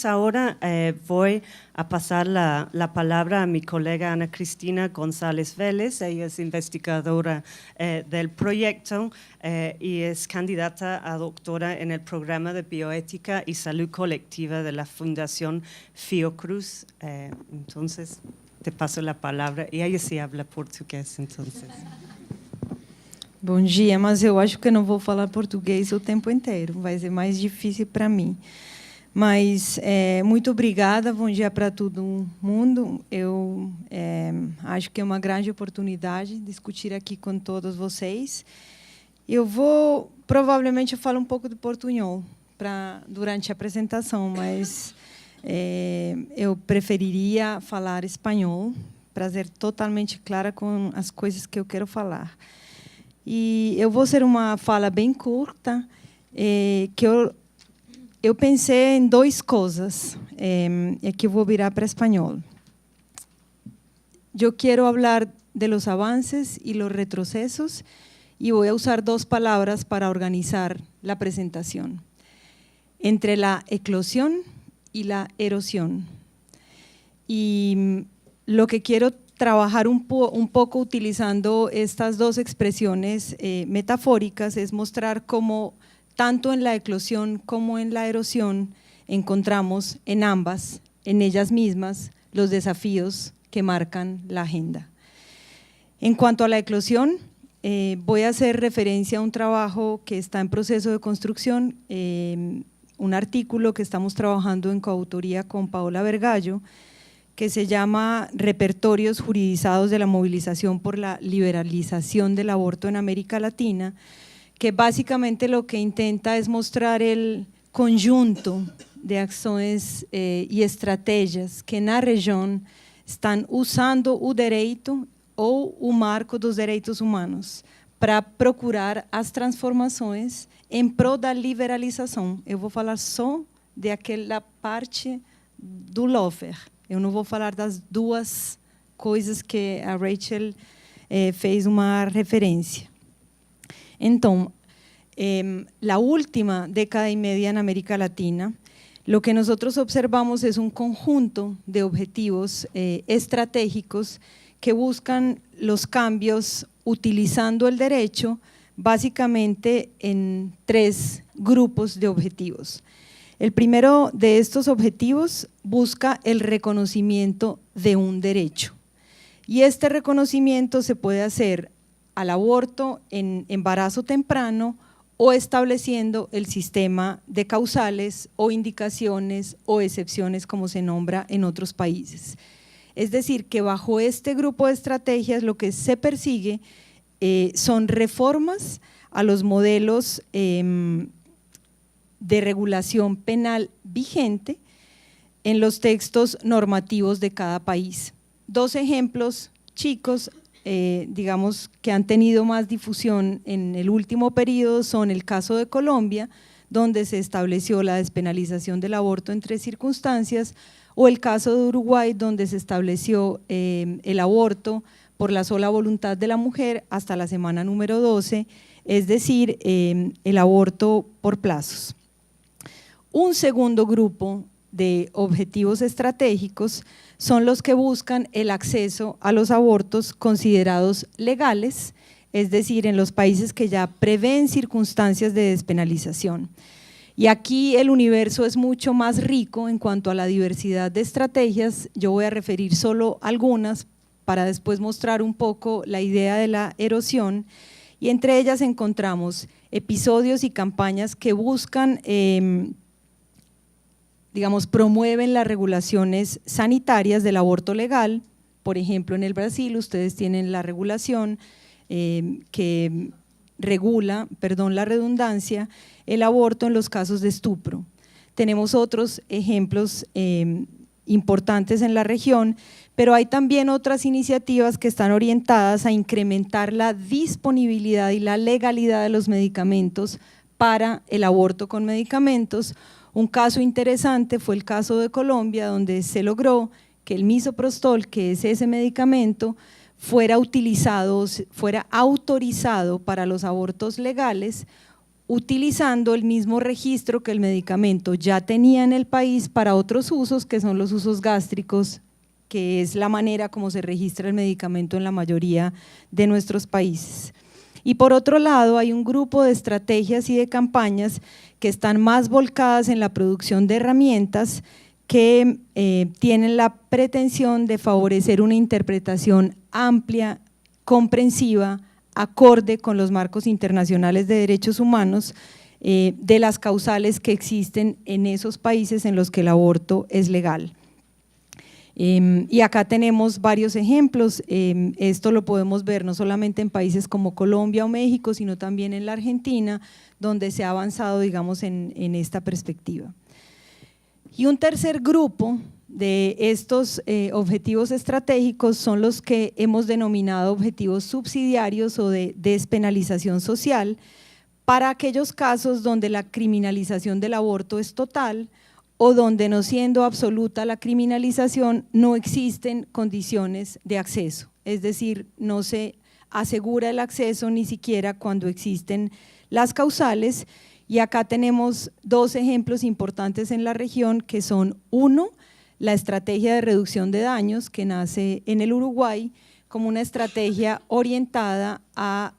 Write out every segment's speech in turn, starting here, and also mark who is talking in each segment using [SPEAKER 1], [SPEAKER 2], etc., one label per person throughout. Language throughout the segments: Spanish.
[SPEAKER 1] Entonces ahora voy a pasar la palabra a mi colega Ana Cristina González Vélez. Ella es investigadora del proyecto y es candidata a doctora en el programa de bioética y salud colectiva de la Fundación Fiocruz. Entonces te paso la palabra e ela se habla português, então.
[SPEAKER 2] Bom dia, mas eu acho que não vou falar português o tempo inteiro, vai ser mais difícil para mim. Mas muito obrigada, bom dia para todo mundo. Eu acho que é uma grande oportunidade discutir aqui com todos vocês. Eu vou, provavelmente, eu falo um pouco de portunhol durante a apresentação, mas eu preferiria falar espanhol para ser totalmente clara com as coisas que eu quero falar. E eu vou ser uma fala bem curta, que eu pensei em duas coisas, e aqui eu vou virar para espanhol. Eu quero falar de los avances y los retrocesos y voy a usar dos palabras para organizar la presentación. Entre la eclosión y la erosión. Y lo que quiero trabajar un poco utilizando estas dos expresiones metafóricas es mostrar cómo tanto en la eclosión como en la erosión encontramos en ambas, en ellas mismas, los desafíos que marcan la agenda. En cuanto a la eclosión, voy a hacer referencia a un trabajo que está en proceso de construcción, un artículo que estamos trabajando en coautoría con Paola Vergallo, que se llama Repertorios juridizados de la movilización por la liberalización del aborto en América Latina, que básicamente lo que intenta es mostrar el conjunto de acciones y estrategias que en la región están usando o direito ou o marco dos direitos humanos para procurar as transformações em prol da liberalização. Eu vou falar só daquela parte do Lofer. Eu não vou falar das duas coisas que a Rachel fez uma referência. Então, la última década y media en América Latina, lo que nosotros observamos es un conjunto de objetivos estratégicos que buscan los cambios utilizando el derecho básicamente en tres grupos de objetivos. El primero de estos objetivos busca el reconocimiento de un derecho y este reconocimiento se puede hacer al aborto en embarazo temprano o estableciendo el sistema de causales o indicaciones o excepciones como se nombra en otros países. Es decir, que bajo este grupo de estrategias lo que se persigue son reformas a los modelos de regulación penal vigente en los textos normativos de cada país. Dos ejemplos chicos, digamos, que han tenido más difusión en el último periodo son el caso de Colombia, donde se estableció la despenalización del aborto en 3 circunstancias, o el caso de Uruguay, donde se estableció el aborto por la sola voluntad de la mujer hasta la semana número 12, es decir, el aborto por plazos. Un segundo grupo de objetivos estratégicos son los que buscan el acceso a los abortos considerados legales, es decir, en los países que ya prevén circunstancias de despenalización. Y aquí el universo es mucho más rico en cuanto a la diversidad de estrategias. Yo voy a referir solo algunas para después mostrar un poco la idea de la erosión, y entre ellas encontramos episodios y campañas que buscan digamos, promueven las regulaciones sanitarias del aborto legal. Por ejemplo, en el Brasil ustedes tienen la regulación que regula, perdón la redundancia, el aborto en los casos de estupro. Tenemos otros ejemplos importantes en la región, pero hay también otras iniciativas que están orientadas a incrementar la disponibilidad y la legalidad de los medicamentos para el aborto con medicamentos. Un caso interesante fue el caso de Colombia, donde se logró que el misoprostol, que es ese medicamento, fuera utilizado, fuera autorizado para los abortos legales, utilizando el mismo registro que el medicamento ya tenía en el país para otros usos, que son los usos gástricos, que es la manera como se registra el medicamento en la mayoría de nuestros países. Y por otro lado, hay un grupo de estrategias y de campañas que están más volcadas en la producción de herramientas que tienen la pretensión de favorecer una interpretación amplia, comprensiva, acorde con los marcos internacionales de derechos humanos de las causales que existen en esos países en los que el aborto es legal. Y acá tenemos varios ejemplos, esto lo podemos ver no solamente en países como Colombia o México, sino también en la Argentina, donde se ha avanzado, digamos, en esta perspectiva. Y un tercer grupo de estos objetivos estratégicos son los que hemos denominado objetivos subsidiarios o de despenalización social, para aquellos casos donde la criminalización del aborto es total o donde, no siendo absoluta la criminalización, no existen condiciones de acceso, es decir, no se asegura el acceso ni siquiera cuando existen las causales. Y acá tenemos dos ejemplos importantes en la región, que son: uno, la estrategia de reducción de daños, que nace en el Uruguay como una estrategia orientada a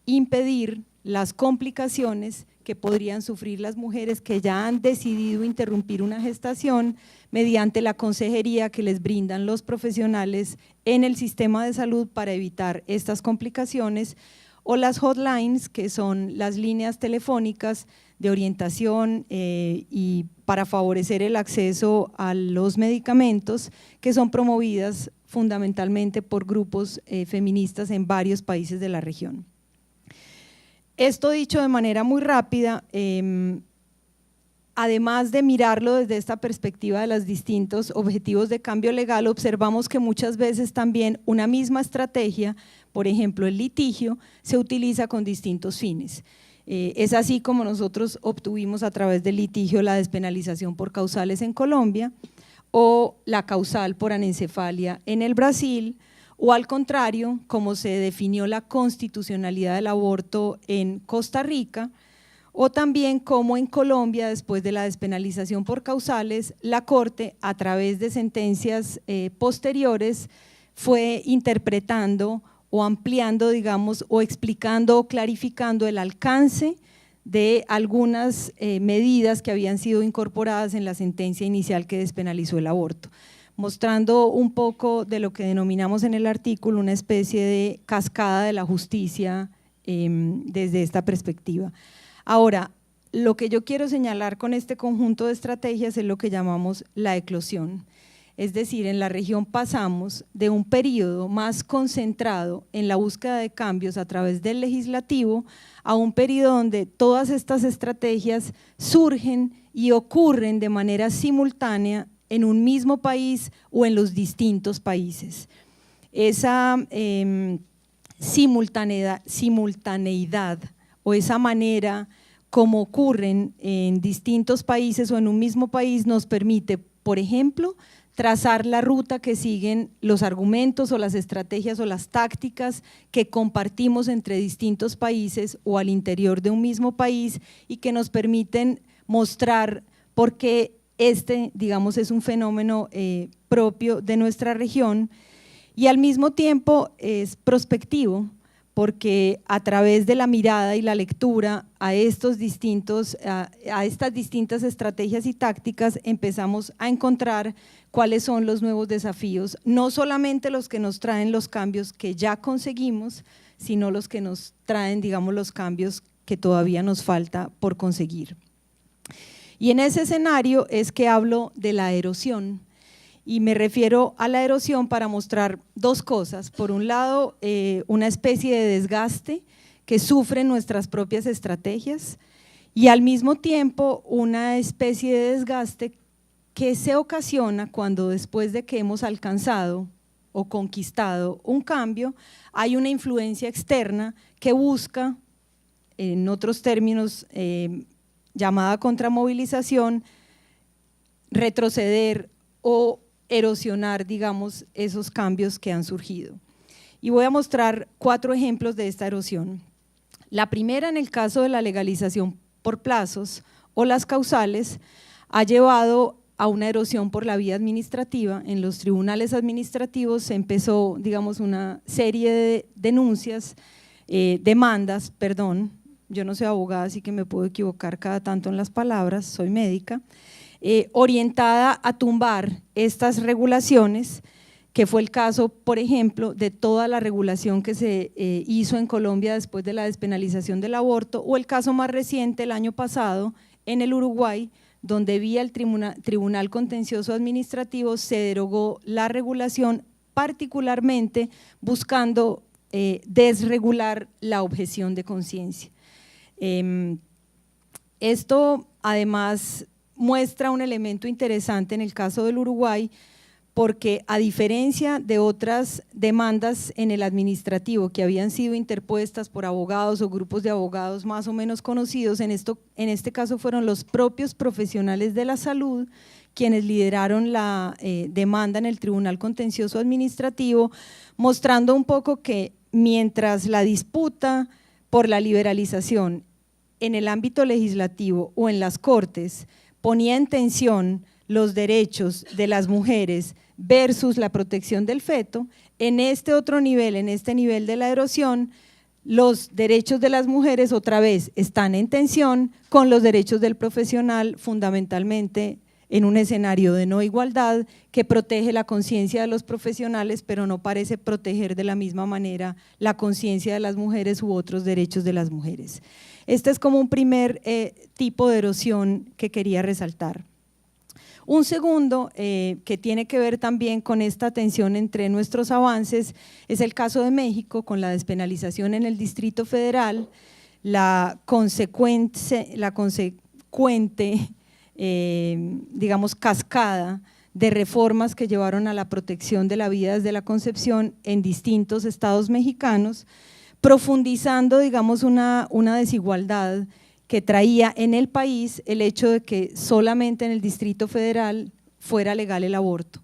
[SPEAKER 2] impedir las complicaciones que podrían sufrir las mujeres que ya han decidido interrumpir una gestación mediante la consejería que les brindan los profesionales en el sistema de salud para evitar estas complicaciones, o las hotlines, que son las líneas telefónicas de orientación y para favorecer el acceso a los medicamentos, que son promovidas fundamentalmente por grupos feministas en varios países de la región. Esto dicho de manera muy rápida, además de mirarlo desde esta perspectiva de los distintos objetivos de cambio legal, observamos que muchas veces también una misma estrategia, por ejemplo el litigio, se utiliza con distintos fines. Es así como nosotros obtuvimos a través del litigio la despenalización por causales en Colombia, o la causal por anencefalia en el Brasil, o al contrario, como se definió la constitucionalidad del aborto en Costa Rica, o también como en Colombia, después de la despenalización por causales, la Corte, a través de sentencias posteriores, fue interpretando o ampliando, digamos, o explicando o clarificando el alcance de algunas medidas que habían sido incorporadas en la sentencia inicial que despenalizó el aborto, mostrando un poco de lo que denominamos en el artículo una especie de cascada de la justicia desde esta perspectiva. Ahora, lo que yo quiero señalar con este conjunto de estrategias es lo que llamamos la eclosión. Es decir, en la región pasamos de un periodo más concentrado en la búsqueda de cambios a través del legislativo a un periodo donde todas estas estrategias surgen y ocurren de manera simultánea en un mismo país o en los distintos países. Esa simultaneidad o esa manera como ocurren en distintos países o en un mismo país nos permite, por ejemplo, trazar la ruta que siguen los argumentos o las estrategias o las tácticas que compartimos entre distintos países o al interior de un mismo país y que nos permiten mostrar por qué digamos, es un fenómeno propio de nuestra región, y al mismo tiempo es prospectivo, porque a través de la mirada y la lectura a estas distintas estrategias y tácticas empezamos a encontrar cuáles son los nuevos desafíos, no solamente los que nos traen los cambios que ya conseguimos, sino los que nos traen, digamos, los cambios que todavía nos falta por conseguir. Y en ese escenario es que hablo de la erosión, y me refiero a la erosión para mostrar dos cosas. Por un lado, una especie de desgaste que sufren nuestras propias estrategias, y al mismo tiempo una especie de desgaste que se ocasiona cuando, después de que hemos alcanzado o conquistado un cambio, hay una influencia externa que busca, en otros términos llamada contramovilización, retroceder o erosionar, digamos, esos cambios que han surgido. Y voy a mostrar 4 ejemplos de esta erosión. La primera, en el caso de la legalización por plazos o las causales, ha llevado a una erosión por la vía administrativa. En los tribunales administrativos se empezó, digamos, una serie de denuncias, demandas, perdón, yo no soy abogada, así que me puedo equivocar cada tanto en las palabras, soy médica, orientada a tumbar estas regulaciones, que fue el caso, por ejemplo, de toda la regulación que se hizo en Colombia después de la despenalización del aborto, o el caso más reciente, el año pasado, en el Uruguay, donde vía el Tribunal Contencioso Administrativo se derogó la regulación, particularmente buscando desregular la objeción de conciencia. Esto además muestra un elemento interesante en el caso del Uruguay, porque a diferencia de otras demandas en el administrativo que habían sido interpuestas por abogados o grupos de abogados más o menos conocidos, en este caso fueron los propios profesionales de la salud quienes lideraron la demanda en el Tribunal Contencioso Administrativo, mostrando un poco que mientras la disputa por la liberalización en el ámbito legislativo o en las Cortes ponía en tensión los derechos de las mujeres versus la protección del feto, en este otro nivel, en este nivel de la erosión, los derechos de las mujeres otra vez están en tensión con los derechos del profesional, fundamentalmente en un escenario de no igualdad que protege la conciencia de los profesionales, pero no parece proteger de la misma manera la conciencia de las mujeres u otros derechos de las mujeres. Este es como un primer tipo de erosión que quería resaltar. Un segundo que tiene que ver también con esta tensión entre nuestros avances es el caso de México con la despenalización en el Distrito Federal, la consecuente digamos, cascada de reformas que llevaron a la protección de la vida desde la concepción en distintos estados mexicanos, profundizando, digamos, una desigualdad que traía en el país el hecho de que solamente en el Distrito Federal fuera legal el aborto.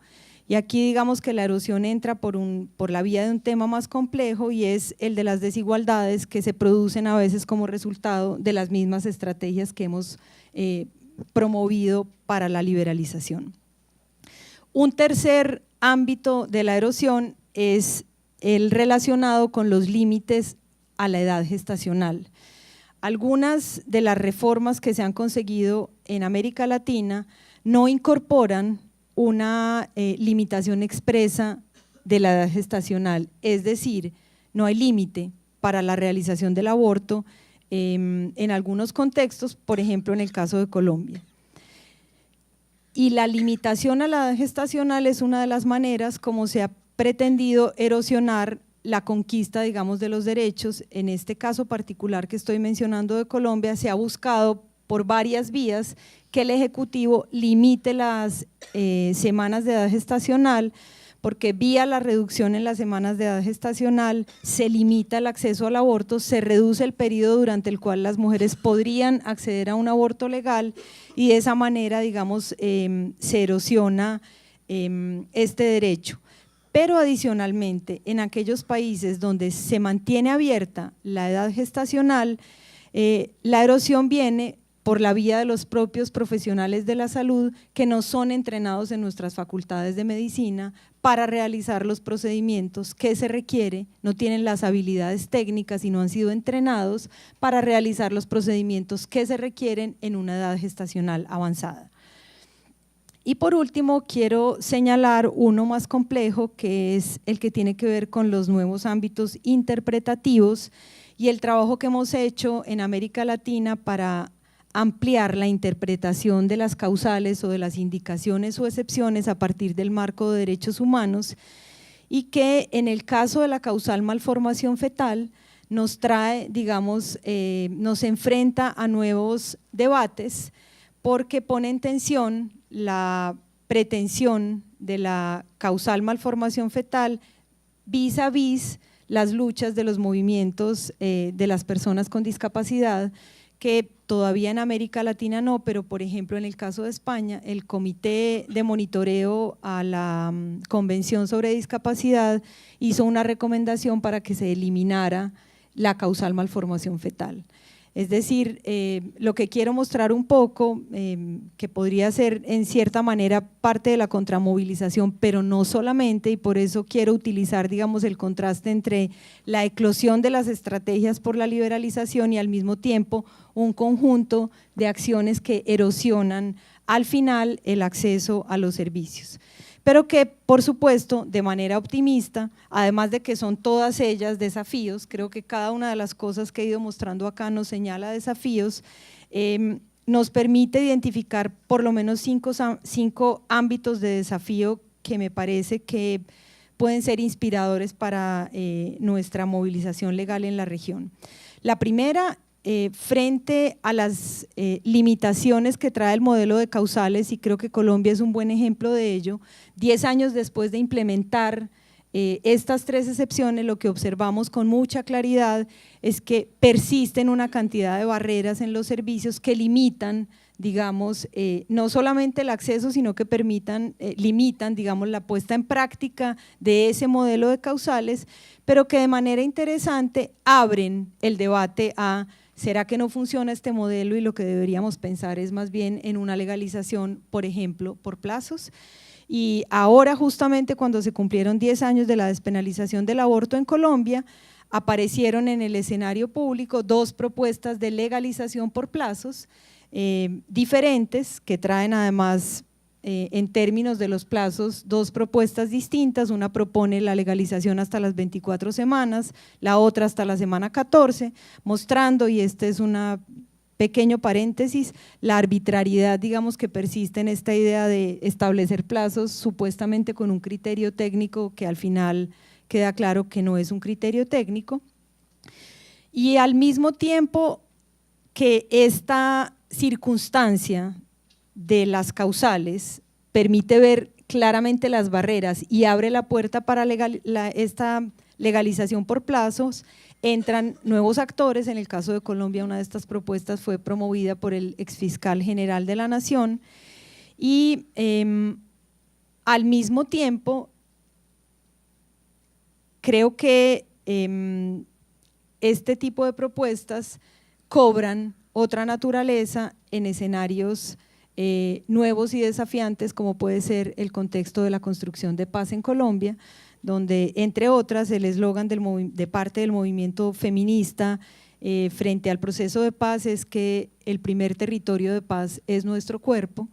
[SPEAKER 2] Y aquí digamos que la erosión entra por la vía de un tema más complejo, y es el de las desigualdades que se producen a veces como resultado de las mismas estrategias que hemos promovido para la liberalización. Un tercer ámbito de la erosión es el relacionado con los límites a la edad gestacional. Algunas de las reformas que se han conseguido en América Latina no incorporan una limitación expresa de la edad gestacional, es decir, no hay límite para la realización del aborto en algunos contextos, por ejemplo en el caso de Colombia. Y la limitación a la edad gestacional es una de las maneras como se ha pretendido erosionar la conquista, digamos, de los derechos. En este caso particular que estoy mencionando de Colombia, se ha buscado por varias vías que el Ejecutivo limite las semanas de edad gestacional, porque vía la reducción en las semanas de edad gestacional se limita el acceso al aborto, se reduce el periodo durante el cual las mujeres podrían acceder a un aborto legal, y de esa manera, digamos, se erosiona este derecho. Pero adicionalmente, en aquellos países donde se mantiene abierta la edad gestacional, la erosión viene por la vía de los propios profesionales de la salud que no son entrenados en nuestras facultades de medicina para realizar los procedimientos que se requiere, no tienen las habilidades técnicas y no han sido entrenados para realizar los procedimientos que se requieren en una edad gestacional avanzada. Y por último, quiero señalar uno más complejo, que es el que tiene que ver con los nuevos ámbitos interpretativos y el trabajo que hemos hecho en América Latina para ampliar la interpretación de las causales o de las indicaciones o excepciones a partir del marco de derechos humanos, y que en el caso de la causal malformación fetal nos trae, digamos, nos enfrenta a nuevos debates, porque pone en tensión la pretensión de la causal malformación fetal vis a vis las luchas de los movimientos de las personas con discapacidad, que todavía en América Latina no, pero por ejemplo en el caso de España, el Comité de Monitoreo a la Convención sobre Discapacidad hizo una recomendación para que se eliminara la causal malformación fetal. Es decir, lo que quiero mostrar un poco, que podría ser en cierta manera parte de la contramovilización, pero no solamente, y por eso quiero utilizar, digamos, el contraste entre la eclosión de las estrategias por la liberalización y al mismo tiempo un conjunto de acciones que erosionan al final el acceso a los servicios. Pero que, por supuesto, de manera optimista, además de que son todas ellas desafíos, creo que cada una de las cosas que he ido mostrando acá nos señala desafíos, nos permite identificar por lo menos cinco ámbitos de desafío que me parece que pueden ser inspiradores para nuestra movilización legal en la región. La primera, frente a las limitaciones que trae el modelo de causales, y creo que Colombia es un buen ejemplo de ello, 10 años después de implementar estas 3 excepciones, lo que observamos con mucha claridad es que persisten una cantidad de barreras en los servicios que limitan, digamos, no solamente el acceso, sino que limitan, digamos, la puesta en práctica de ese modelo de causales, pero que de manera interesante abren el debate a ¿será que no funciona este modelo y lo que deberíamos pensar es más bien en una legalización, por ejemplo, por plazos? Y ahora, justamente cuando se cumplieron 10 años de la despenalización del aborto en Colombia, aparecieron en el escenario público 2 propuestas de legalización por plazos diferentes, que traen además en términos de los plazos 2 propuestas distintas. Una propone la legalización hasta las 24 semanas, la otra hasta la semana 14, mostrando, y este es una pequeño paréntesis, la arbitrariedad, digamos, que persiste en esta idea de establecer plazos supuestamente con un criterio técnico que al final queda claro que no es un criterio técnico. Y al mismo tiempo que esta circunstancia de las causales permite ver claramente las barreras y abre la puerta para esta legalización por plazos, entran nuevos actores. En el caso de Colombia, una de estas propuestas fue promovida por el exfiscal general de la Nación y al mismo tiempo creo que este tipo de propuestas cobran otra naturaleza en escenarios nuevos y desafiantes, como puede ser el contexto de la construcción de paz en Colombia, donde entre otras el eslogan de parte del movimiento feminista frente al proceso de paz es que el primer territorio de paz es nuestro cuerpo,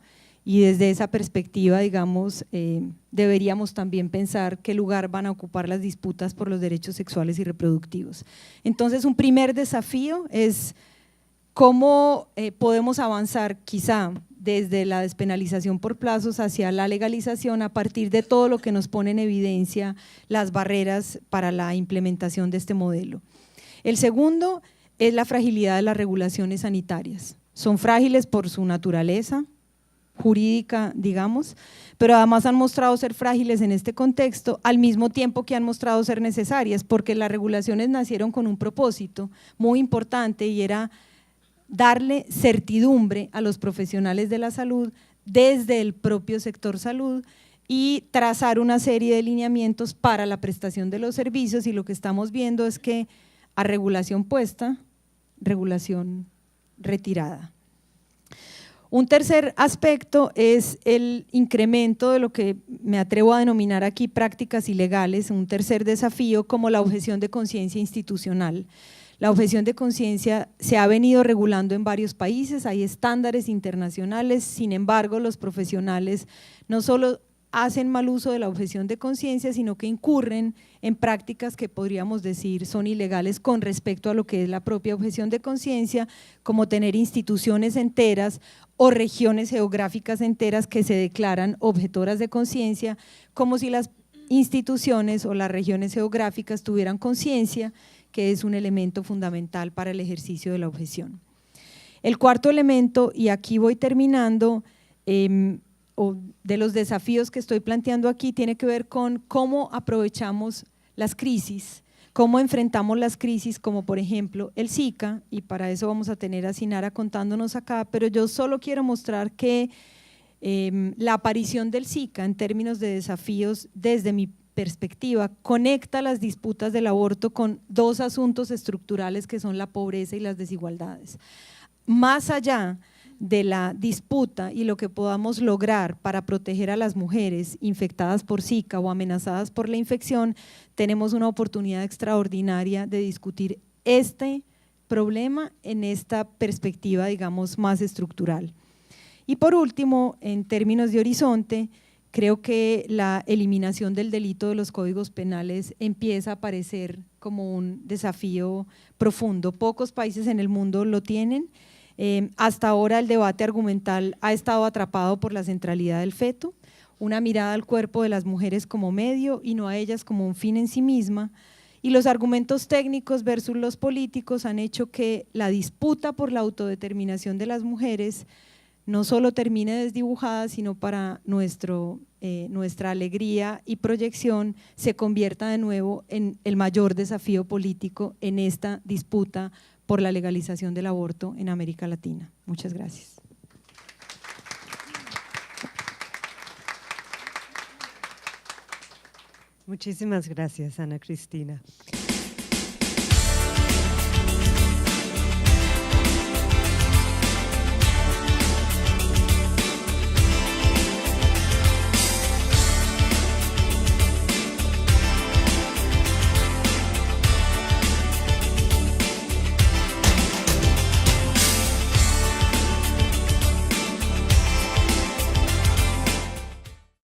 [SPEAKER 2] y desde esa perspectiva, digamos, deberíamos también pensar qué lugar van a ocupar las disputas por los derechos sexuales y reproductivos. Entonces, un primer desafío es cómo podemos avanzar quizá desde la despenalización por plazos hacia la legalización a partir de todo lo que nos pone en evidencia las barreras para la implementación de este modelo. El segundo es la fragilidad de las regulaciones sanitarias. Son frágiles por su naturaleza jurídica, digamos, pero además han mostrado ser frágiles en este contexto, al mismo tiempo que han mostrado ser necesarias, porque las regulaciones nacieron con un propósito muy importante y era darle certidumbre a los profesionales de la salud desde el propio sector salud y trazar una serie de lineamientos para la prestación de los servicios, y lo que estamos viendo es que a regulación puesta, regulación retirada. Un tercer aspecto es el incremento de lo que me atrevo a denominar aquí prácticas ilegales, un tercer desafío como la objeción de conciencia institucional. La objeción de conciencia se ha venido regulando en varios países, hay estándares internacionales, sin embargo los profesionales no solo hacen mal uso de la objeción de conciencia, sino que incurren en prácticas que podríamos decir son ilegales con respecto a lo que es la propia objeción de conciencia, como tener instituciones enteras o regiones geográficas enteras que se declaran objetoras de conciencia, como si las instituciones o las regiones geográficas tuvieran conciencia, que es un elemento fundamental para el ejercicio de la objeción. El cuarto elemento, y aquí voy terminando, o de los desafíos que estoy planteando aquí, tiene que ver con cómo aprovechamos las crisis, cómo enfrentamos las crisis, como por ejemplo el Zika, y para eso vamos a tener a Sinara contándonos acá, pero yo solo quiero mostrar que la aparición del Zika en términos de desafíos desde mi perspectiva, conecta las disputas del aborto con dos asuntos estructurales que son la pobreza y las desigualdades. Más allá de la disputa y lo que podamos lograr para proteger a las mujeres infectadas por Zika o amenazadas por la infección, tenemos una oportunidad extraordinaria de discutir este problema en esta perspectiva, digamos, más estructural. Y por último, en términos de horizonte, creo que la eliminación del delito de los códigos penales empieza a aparecer como un desafío profundo. Pocos países en el mundo lo tienen. Hasta ahora el debate argumental ha estado atrapado por la centralidad del feto, una mirada al cuerpo de las mujeres como medio y no a ellas como un fin en sí misma, y los argumentos técnicos versus los políticos han hecho que la disputa por la autodeterminación de las mujeres no solo termine desdibujada, sino para nuestra alegría y proyección se convierta de nuevo en el mayor desafío político en esta disputa por la legalización del aborto en América Latina. Muchas gracias.
[SPEAKER 1] Muchísimas gracias, Ana Cristina.